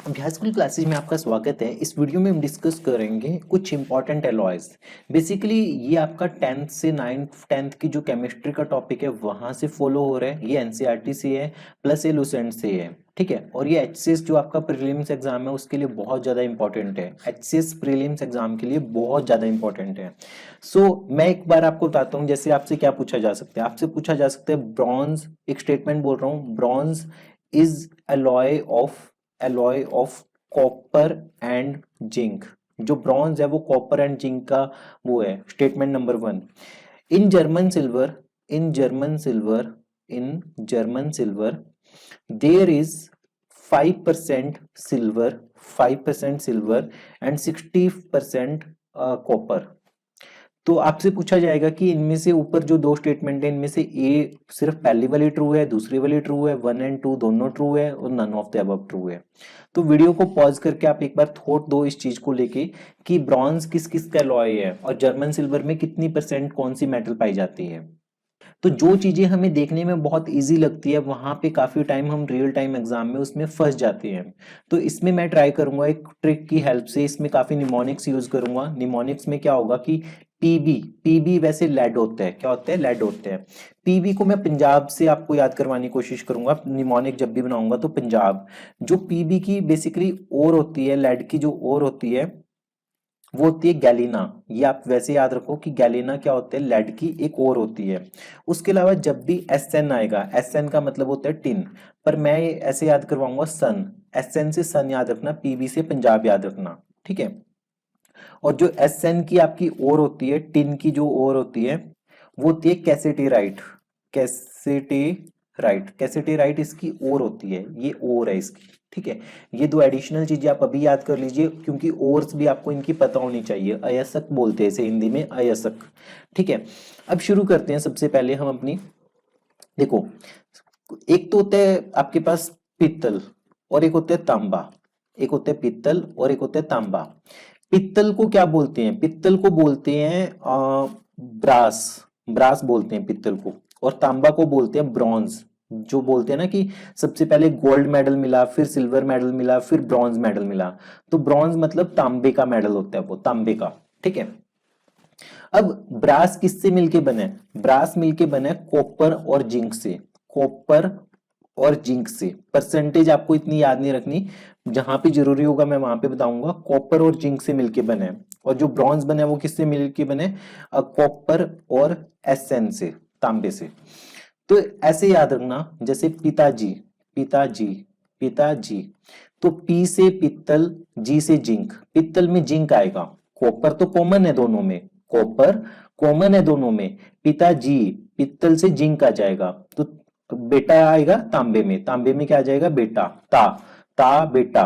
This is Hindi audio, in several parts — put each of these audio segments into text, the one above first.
अभ्यासकुल क्लासेज में आपका स्वागत है। इस वीडियो में हम डिस्कस करेंगे कुछ इंपॉर्टेंट एलॉयज। बेसिकली ये आपका 10th से 9th 10th की जो केमिस्ट्री का टॉपिक है वहां से फॉलो हो रहा है। ये एनसीईआरटी से है प्लस ये लुसेंट से है, ठीक है। और ये एचसीएस जो आपका प्रीलिम्स एग्जाम है उसके लिए बहुत ज्यादा इंपॉर्टेंट है। एचसीएस प्रीलिम्स एग्जाम के लिए बहुत ज्यादा इंपॉर्टेंट है। मैं एक बार आपको बताता हूँ, जैसे आपसे क्या पूछा जा सकता है। आपसे पूछा जा सकता है ब्रॉन्ज, एक स्टेटमेंट बोल रहा हूँ, bronze is alloy of copper and zinc. जो ब्रॉन्ज है वो कॉपर एंड जिंक का वो है। Statement number 1, in German silver in German silver there is 5% silver and 60% copper. तो आपसे पूछा जाएगा कि इनमें से ऊपर जो दो स्टेटमेंट है इनमें से ए सिर्फ पहली वाली ट्रू है, दूसरी वाली ट्रू है, 1 एंड 2 दोनों ट्रू है और none of the above true है। तो वीडियो को पॉज करके आप एक बार थॉट दो इस चीज को लेके कि ब्रॉन्ज किस किस का अलॉय है और जर्मन सिल्वर में कितनी परसेंट कौन सी मेटल पाई जाती है। तो जो चीजें हमें देखने में बहुत इजी लगती है वहां पे काफी टाइम हम रियल टाइम एग्जाम में उसमें फंस जाते हैं। तो इसमें मैं ट्राई करूंगा एक ट्रिक की हेल्प से। इसमें काफी निमोनिक्स यूज करूंगा। निमोनिक्स में क्या होगा कि पीबी वैसे लेड होता है। क्या होता है? लेड होते हैं। पीबी को मैं पंजाब से आपको याद करवाने की कोशिश करूंगा। निमोनिक जब भी बनाऊंगा तो पंजाब। जो पीबी की बेसिकली ओर होती है, लेड की जो ओर होती है वो होती है गैलिना। ये आप वैसे याद रखो कि गैलिना क्या होते हैं? लेड की एक और होती है। उसके अलावा जब भी एसएन आएगा, एसएन का मतलब होता है टिन, पर मैं ऐसे याद करवाऊंगा सन। एसएन से सन याद रखना, पीबी से पंजाब याद रखना, ठीक है। और जो एसएन की आपकी ओर होती है, टिन की जो ओर होती है वो होती है कैसेटेराइट। कैसेटेराइट इसकी ओर होती है, ये ओर है इसकी, ठीक है। ये दो एडिशनल चीजें आप अभी याद कर लीजिए क्योंकि ओर्स भी आपको इनकी पता होनी चाहिए। अयस्क बोलते हैं इसे हिंदी में, अयस्क, ठीक है। अब शुरू करते हैं। सबसे पहले हम अपनी देखो, एक तो होता है आपके पास पित्तल और एक होता है तांबा। एक होता है पित्तल और एक होता है तांबा। पित्तल को क्या बोलते हैं? पित्तल को बोलते हैं ब्रास। ब्रास बोलते हैं पित्तल को। और तांबा को बोलते हैं ब्रॉन्ज। जो बोलते हैं ना कि सबसे पहले गोल्ड मेडल मिला, फिर सिल्वर मेडल मिला, फिर ब्रॉन्ज मेडल मिला। तो ब्रॉन्ज मतलब तांबे का मेडल होता है, वो तांबे का, ठीक है। अब ब्रास किससे मिलके बने? ब्रास मिलके बने कॉपर और जिंक से। कॉपर और जिंक से। परसेंटेज आपको इतनी याद नहीं रखनी, जहां पे जरूरी होगा मैं वहां पे बताऊंगा। कॉपर और जिंक से मिलके बने। और जो ब्रॉन्ज बने वो किससे मिलके बने? कॉपर और एसएन से, तांबे से। तो ऐसे याद रखना, जैसे पिताजी, पिताजी, पिताजी। तो पी से पित्तल, जी से जिंक। पित्तल में जिंक आएगा। कॉपर तो कॉमन है दोनों में, कॉपर कॉमन है दोनों में। पिताजी, पित्तल से जिंक आ जाएगा तो बेटा आएगा तांबे में। तांबे में क्या आ जाएगा? बेटा, ता बेटा।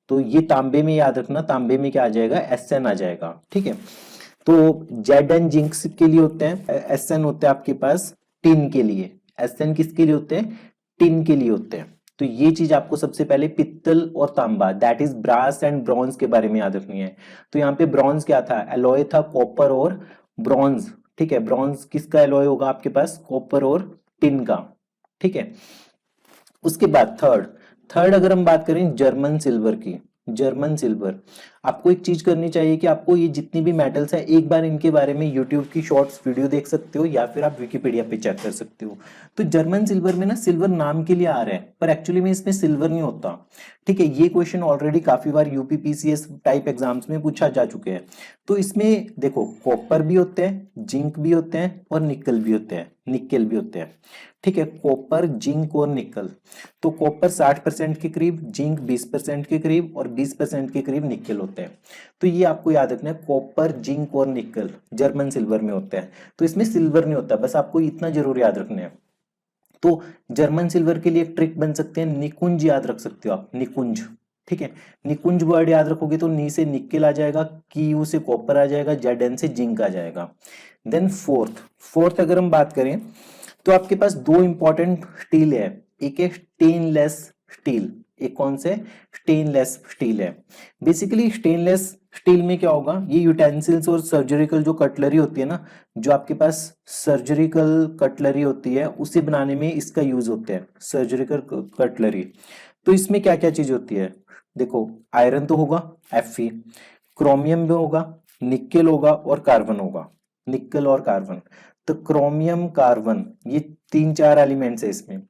तो ये तांबे में याद रखना, तांबे में क्या आ जाएगा? एसएन आ जाएगा, ठीक है। तो जेड एन जिंक्स के लिए होते हैं, एसएन होते हैं आपके पास टिन के लिए। एसएन किसके लिए होते हैं? टिन के लिए होते हैं। तो ये चीज आपको सबसे पहले पित्तल और तांबा, that is brass and bronze के बारे में याद रखनी है। तो यहाँ पे ब्रॉन्ज क्या था? एलॉय था कॉपर और ब्रॉन्ज, ठीक है। ब्रॉन्ज किसका एलॉय होगा आपके पास? कॉपर और टिन का, ठीक है। उसके बाद थर्ड, अगर हम बात करें जर्मन सिल्वर की, जर्मन सिल्वर, आपको एक चीज करनी चाहिए कि आपको ये जितनी भी मेटल्स है एक बार इनके बारे में यूट्यूब की शॉर्ट्स वीडियो देख सकते हो या फिर आप विकिपीडिया पे चेक कर सकते हो। तो जर्मन सिल्वर में ना सिल्वर नाम के लिए आ रहा है पर एक्चुअली में इसमें सिल्वर नहीं होता, ठीक है। ये क्वेश्चन ऑलरेडी काफी बार यूपी पीसीएस टाइप एग्जाम्स में पूछा जा चुके हैं। तो इसमें देखो कॉपर भी होते हैं, जिंक भी होते हैं और निकल भी होते हैं, निकेल भी होते हैं, ठीक है। कॉपर, जिंक और निकल। तो कॉपर 60% के करीब, जिंक 20% के करीब और 20% के करीब निकल होते हैं। तो ये आपको याद रखना है, कॉपर, जिंक और निकल जर्मन सिल्वर में होते हैं। तो इसमें सिल्वर नहीं होता, बस आपको इतना जरूर याद रखना है। तो जर्मन सिल्वर के लिए एक ट्रिक बन सकते हैं, निकुंज याद रख सकते हो आप, निकुंज, ठीक है। निकुंज वर्ड याद रखोगे तो नी से निकेल आ जाएगा, की यू से कॉपर आ जाएगा, जेड एन से जिंक आ जाएगा। देन फोर्थ अगर हम बात करें तो आपके पास दो इंपॉर्टेंट स्टील है। एक है स्टेनलेस स्टील, एक कौन से? स्टेनलेस स्टील है। बेसिकली स्टेनलेस स्टील में क्या होगा? ये यूटेंसिल्स और सर्जरिकल जो कटलरी होती है ना, जो आपके पास सर्जरिकल कटलरी होती है उसे बनाने में इसका यूज होता है, सर्जरिकल कटलरी। तो इसमें क्या क्या चीज होती है, देखो आयरन तो होगा Fe, क्रोमियम भी होगा, निकेल होगा और कार्बन होगा, निकेल और कार्बन। तो क्रोमियम कार्बन ये 3-4 एलिमेंट्स है इसमें।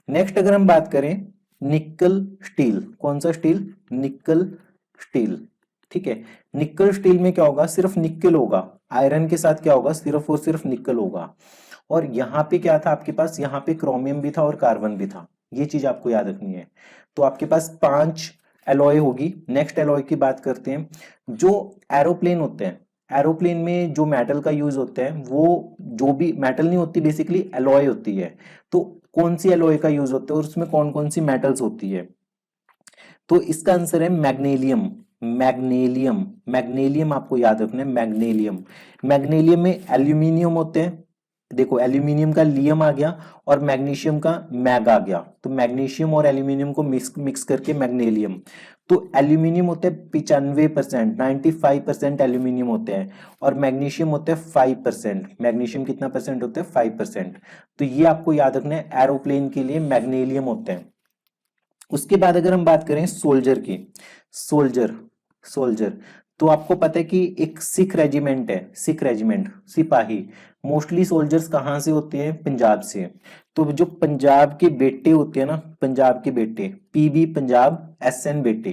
नेक्स्ट अगर हम बात करें निकल स्टील, कौन सा स्टील, निकल स्टील, ठीक है। निकल स्टील में क्या होगा, सिर्फ निकल होगा, आयरन के साथ क्या होगा, सिर्फ और सिर्फ निकल होगा। और यहाँ पे क्या था आपके पास, यहाँ पे क्रोमियम भी था और कार्बन भी था, ये चीज आपको याद रखनी है। तो आपके पास 5 एलॉय होगी। नेक्स्ट एलॉय की बात करते हैं, जो एरोप्लेन होते हैं, एरोप्लेन में जो मेटल का यूज होता है वो जो भी मेटल नहीं होती, बेसिकली एलॉय होती है। तो कौन सी एलॉय का यूज होता है और उसमें कौन कौन सी मेटल्स होती है, तो इसका आंसर है मैग्नीशियम। मैग्नीशियम, मैग्नीशियम आपको याद रखना है, मैग्नीशियम। मैग्नीशियम में एल्यूमिनियम होते हैं, देखो एल्यूमिनियम का लियम आ गया और मैग्नीशियम का मैग आ गया, तो मैग्नीशियम और एल्यूमिनियम को मिक्स करके मैग्नीशियम। तो एल्यूमिनियम होते हैं 95%, 95% एल्यूमिनियम होते हैं, और मैग्नीशियम होते हैं 5%। मैग्नीशियम कितना परसेंट होते हैं, 5%। तो ये आपको याद रखना है, एरोप्लेन के लिए मैग्नीशियम होते हैं। उसके बाद अगर हम बात करें सोल्जर की, सोल्जर, सोल्जर तो आपको पता है कि एक सिख रेजिमेंट है, सिख रेजिमेंट, सिपाही, मोस्टली सोल्जर्स कहाँ से होते हैं, पंजाब से। तो जो पंजाब के बेटे होते हैं ना, पंजाब के बेटे, पीबी पंजाब, एसएन बेटे,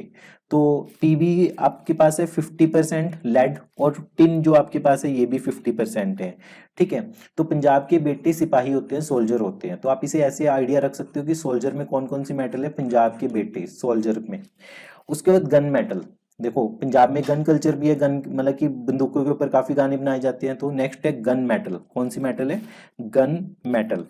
तो पीबी आपके पास है 50% लेड, और टिन जो आपके पास है ये भी 50% है, ठीक है। तो पंजाब के बेटे सिपाही होते हैं, सोल्जर होते हैं। तो आप इसे ऐसे आइडिया रख सकते हो कि सोल्जर में कौन कौन सी मेटल है, पंजाब के बेटे सोल्जर में। उसके बाद गन मेटल, देखो पंजाब में गन कल्चर भी है, गन मतलब कि बंदूकों के ऊपर काफी गाने बनाए जाते हैं। तो नेक्स्ट है गन मेटल, कौन सी मेटल है, गन मेटल।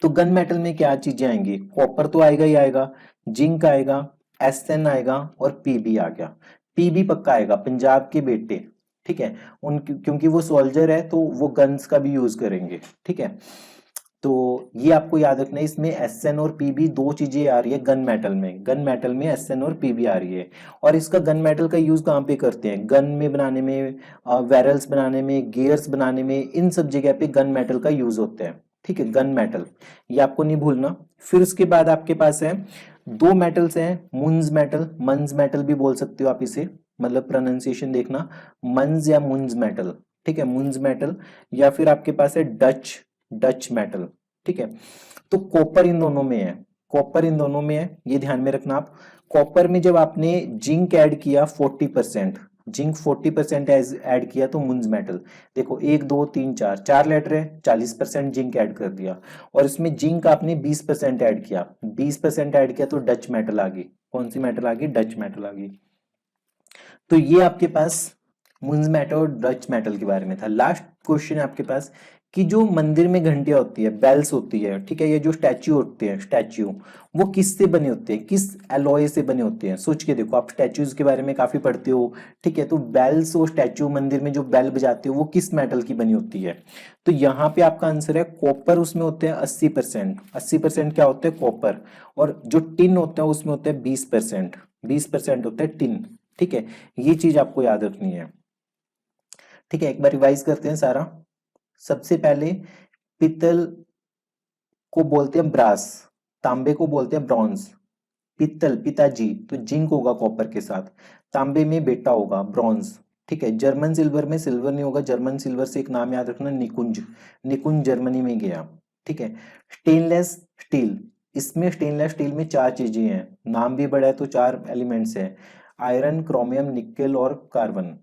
तो गन मेटल में क्या चीजें आएंगी, कॉपर तो आएगा ही आएगा, जिंक आएगा, एसएन आएगा और पीबी आ गया। पीबी पक्का आएगा, पंजाब के बेटे, ठीक है, उन क्योंकि वो सोल्जर है तो वो गन्स का भी यूज करेंगे, ठीक है। तो ये आपको याद रखना है, इसमें एसएन और पीबी दो चीजें आ रही है गन मेटल में, गन मेटल में एसएन और पीबी आ रही है। और इसका गन मेटल का यूज कहाँ पे करते हैं, गन में बनाने में, वैरल्स बनाने में, गियर्स बनाने में, इन सब जगह पे गन मेटल का यूज होता है, ठीक है, गन मेटल, ये आपको नहीं भूलना। फिर उसके बाद आपके पास है 2 मेटल्स हैं, मुंज मेटल, मंज मेटल भी बोल सकते हो आप इसे, मतलब प्रोनाउंसिएशन देखना, मंज या मुंज मेटल, ठीक है, मुंज मेटल। या फिर आपके पास है डच, डच मेटल, ठीक है। तो कॉपर इन दोनों में है, कॉपर इन दोनों में है, ये ध्यान में रखना आप। कॉपर में जब आपने जिंक ऐड किया 40%, जिंक 40% ऐड किया तो मुंज मेटल, देखो 1 2 3 4 4 लेटर है, 40% जिंक ऐड कर दिया, और इसमें जिंक आपने 20% ऐड किया, 20% ऐड किया तो डच मेटल आ गई, कौन सी मेटल आ गई, डच मेटल आ गई। तो ये आपके पास मुंज मेटल और डच मेटल के बारे में था। लास्ट क्वेश्चन है आपके पास कि जो मंदिर में घंटियां होती है, बेल्स होती है, ठीक है, ये जो स्टैच्यू होते हैं, स्टैच्यू वो किससे बने होते हैं, किस एलॉय से बने होते हैं, सोच के देखो, आप स्टैच्यूज के बारे में काफी पढ़ते हो, ठीक है। तो बेल्स और स्टैच्यू, मंदिर में जो बेल बजाते हो वो किस मेटल की बनी होती है, तो यहाँ पे आपका आंसर है कॉपर, उसमें होते हैं 80%, 80% क्या होते हैं, कॉपर। और जो टिन होता है उसमें होता है 20%, 20% होता है टिन, ठीक है। ये चीज आपको याद रखनी है, ठीक है। एक बार रिवाइज करते हैं सारा। सबसे पहले पित्तल को बोलते हैं ब्रास, तांबे को बोलते हैं ब्रॉन्ज, पित्तल पिताजी तो जिंक होगा कॉपर के साथ, तांबे में बेटा होगा ब्रॉन्ज, ठीक है। जर्मन सिल्वर में सिल्वर नहीं होगा, जर्मन सिल्वर से एक नाम याद रखना, निकुंज, निकुंज जर्मनी में गया, ठीक है। स्टेनलेस स्टील, इसमें स्टेनलेस स्टील में 4 चीजें हैं, नाम भी बड़ा है तो 4 एलिमेंट्स है, आयरन, क्रोमियम, निकेल और कार्बन।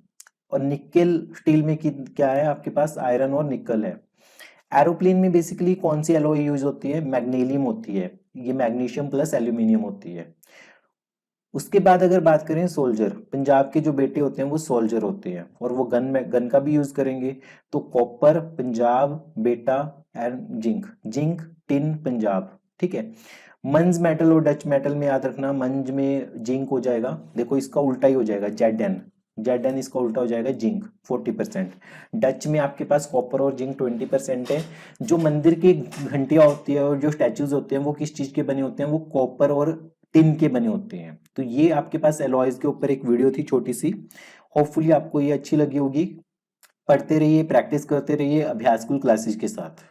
और निकेल स्टील में क्या है आपके पास, आयरन और निकल है। एरोप्लेन में बेसिकली कौन सी एलॉय यूज होती है, मैग्नीशियम होती है, ये मैग्नीशियम प्लस एल्यूमिनियम होती है। उसके बाद अगर बात करें सोल्जर, पंजाब के जो बेटे होते हैं वो सोल्जर होते हैं, और वो गन में गन का भी यूज करेंगे। तो कॉपर पंजाब बेटा and zinc, zinc tin Punjab, ठीक है। मंज मेटल और डच मेटल में याद रखना, मंज में जिंक हो जाएगा, देखो इसका उल्टा ही हो जाएगा, जेड एन इसका उल्टा हो जाएगा जिंक 40%। डच में आपके पास कॉपर और जिंक 20% है। जो मंदिर की घंटियां होती है और जो स्टैचूज होते हैं वो किस चीज के बने होते हैं, वो कॉपर और टिन के बने होते हैं। तो ये आपके पास एलॉयज के ऊपर एक वीडियो थी छोटी सी, होपफुली आपको ये अच्छी लगी होगी। पढ़ते रहिए, प्रैक्टिस करते रहिए अभ्यास स्कूल क्लासेज के साथ।